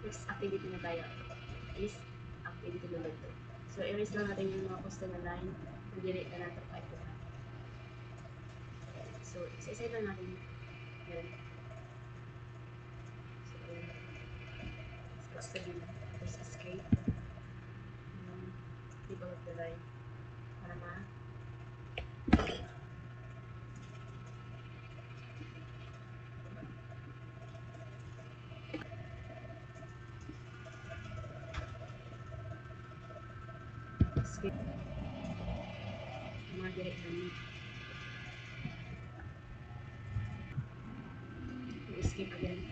Next activity na tayo is activity number 2. So, erase lang natin yung mga post na line. Nag-delete na natin 5 to 5. So, isa-isa lang natin. Yan. So, post na tapos escape. People of the line. Para escape. Mga direct na meet. Escape again.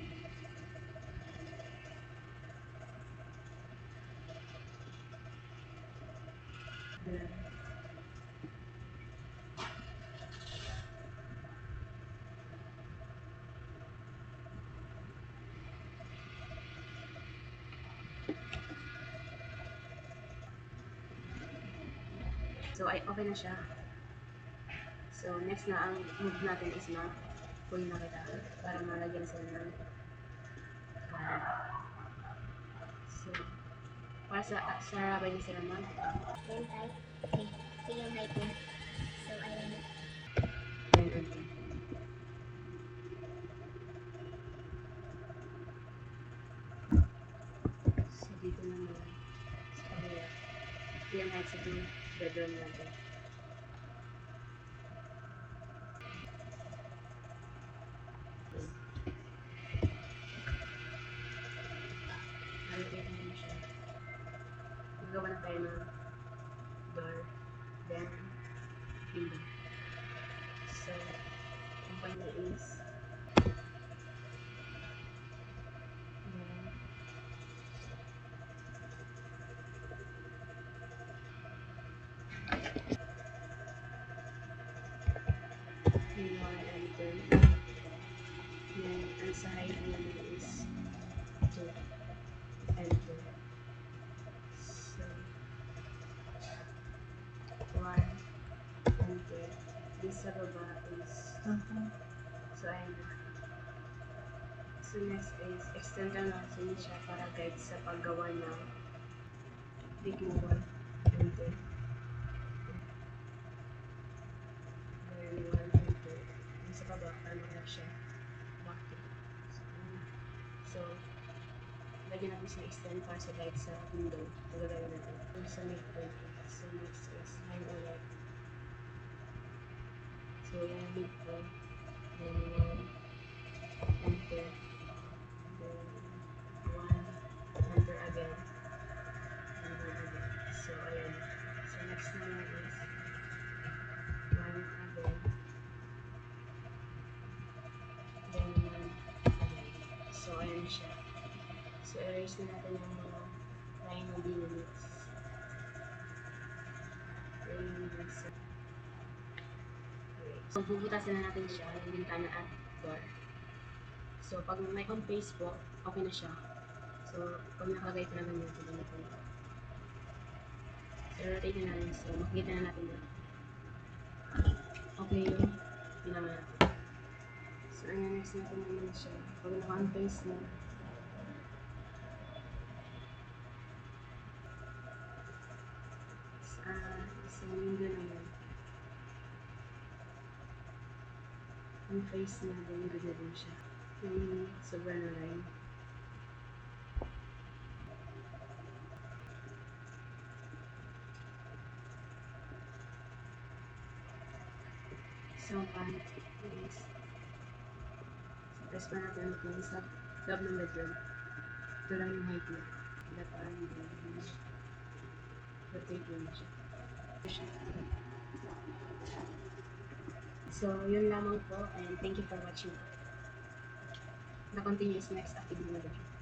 So, ay okay na siya. So, next na ang move natin is na pull na kita para malagyan sila ng so, para sa rabay na sila mag then type yung height niya. So, ayun. So, dito naman sa kabila yung height sa itong bedroom natin. Malagyan naman siya. Magawa na tayo ng door, then window. So, ang kanya is yung one enter. Then, ang sa height naman is 2 enter. So, 1 enter. This sa baba is so, ayun na. So, next is extend lang natin siya para guide sa paggawa ng big wall. Enter. Then, 1 enter. Yung sa baba, para mag-up siya. Bakit? So, lagyan natin siya extend para sa guide sa window. Magagawin natin. Sa midpoint. So, next is line ulit. So, yung midpoint. Then, 1 enter. Then, 1 enter again. And 1 again. So, ayun. So, next naman is 1 again. Then, 1 again. So, ayun siya. So, erase na natin yung mga line na dinamits. So, bubutasin na natin siya, yung bintana at door. So, pag may on face po, okay na siya. So, pag nakagay talaga niya, ito na po. So, rotate na natin. So, makikita na natin na okay yung pinama natin. So, next natin naman siya. Pag naka-on face na, sa window naman, on face na, then ganda din siya. Yung sobra na line. So, pant is press pa natin ito sa loob ng bedroom. Ito lang yung height niya. Dapat rotate lang siya. So, yun lamang po and thank you for watching. Na-continue is next activity na video.